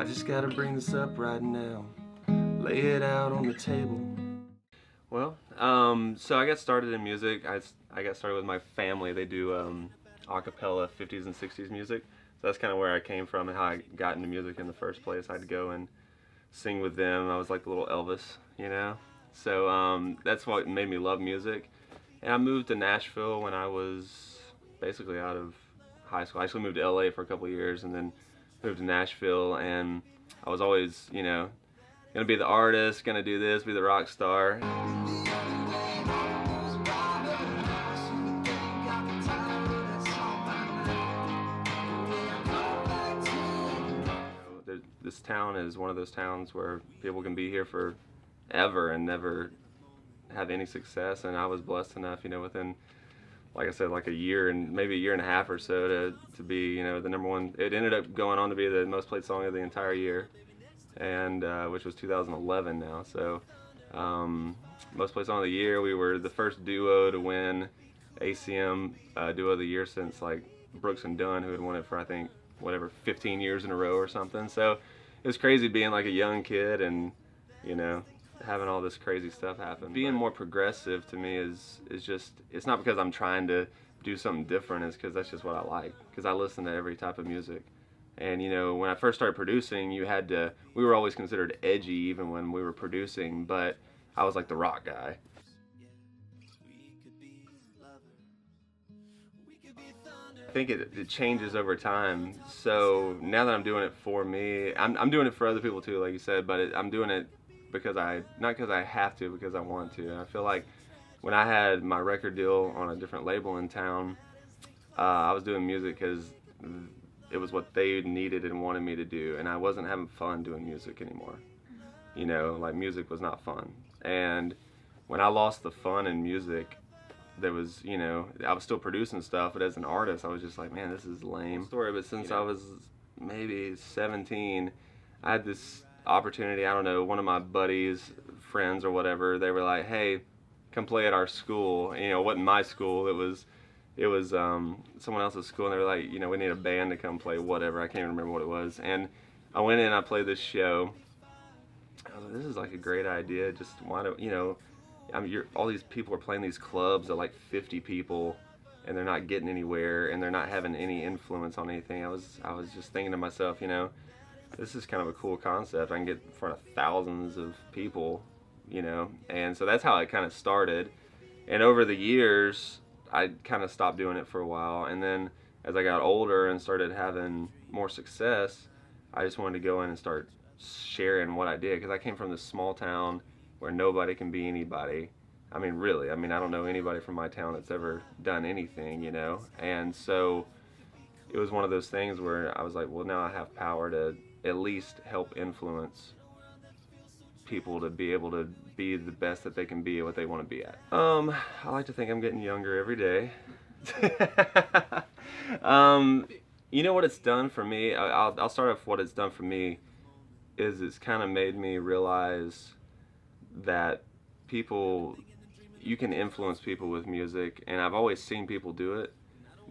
just gotta bring this up right now, lay it out on the table. Well, so I got started in music. I got started with my family. They do a cappella 50s and 60s music. So that's kind of where I came from and how I got into music in the first place. I'd go and sing with them. I was like the little Elvis, you know? So that's what made me love music. And I moved to Nashville when I was basically out of high school. I actually moved to LA for a couple of years and then moved to Nashville, and I was always, you know, gonna be the artist, gonna do this, be the rock star. This town is one of those towns where people can be here forever and never have any success, and I was blessed enough, you know, within, like I said, like a year and maybe a year and a half or so to be, you know, the #1. It ended up going on to be the most played song of the entire year, and which was 2011 now. So most played song of the year. We were the first duo to win ACM Duo of the Year since like Brooks and Dunn, who had won it for I think whatever 15 years in a row or something. So it was crazy being like a young kid and, you know, having all this crazy stuff happen. Being more progressive to me is just, it's not because I'm trying to do something different, it's because that's just what I like, because I listen to every type of music. And you know, when I first started producing, we were always considered edgy even when we were producing, but I was like the rock guy. I think it changes over time. So now that I'm doing it for me, I'm doing it for other people too, like you said, but I'm doing it because not because I have to, because I want to. And I feel like when I had my record deal on a different label in town, I was doing music because it was what they needed and wanted me to do, and I wasn't having fun doing music anymore. You know, like music was not fun. And when I lost the fun in music, there was, you know, I was still producing stuff, but as an artist, I was just like, man, this is lame. Story, but since I was maybe 17, I had this opportunity. I don't know, one of my buddies, friends or whatever, they were like, hey, come play at our school. And, you know, it wasn't my school, it was someone else's school, and they were like, you know, we need a band to come play whatever. I can't even remember what it was. And I went in, I played this show. I was like, this is like a great idea. Just why don't, you know, I mean, all these people are playing these clubs at like 50 people, and they're not getting anywhere, and they're not having any influence on anything. I was just thinking to myself, you know, this is kind of a cool concept. I can get in front of thousands of people, you know. And so that's how it kind of started. And over the years, I kind of stopped doing it for a while, and then as I got older and started having more success, I just wanted to go in and start sharing what I did, because I came from this small town where nobody can be anybody. I mean, really, I mean, I don't know anybody from my town that's ever done anything, you know. And so it was one of those things where I was like, well, now I have power to at least help influence people to be able to be the best that they can be at what they want to be at. I like to think I'm getting younger every day. You know what it's done for me? I'll start off what it's done for me is it's kind of made me realize that you can influence people with music, and I've always seen people do it,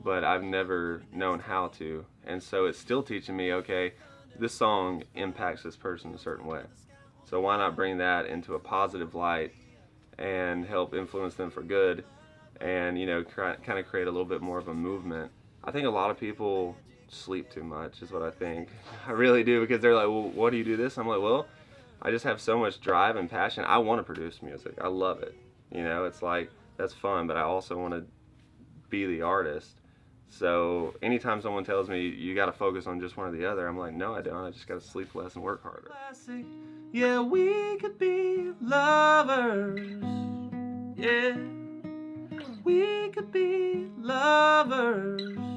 but I've never known how to. And so it's still teaching me, okay, this song impacts this person a certain way. So why not bring that into a positive light and help influence them for good, and, you know, kind of create a little bit more of a movement. I think a lot of people sleep too much is what I think. I really do, because they're like, well, what do you do this? I'm like, well, I just have so much drive and passion. I want to produce music. I love it. You know, it's like, that's fun, but I also want to be the artist. So anytime someone tells me you got to focus on just one or the other, I'm like, no, I don't. I just got to sleep less and work harder. Yeah, we could be lovers. Yeah, we could be lovers.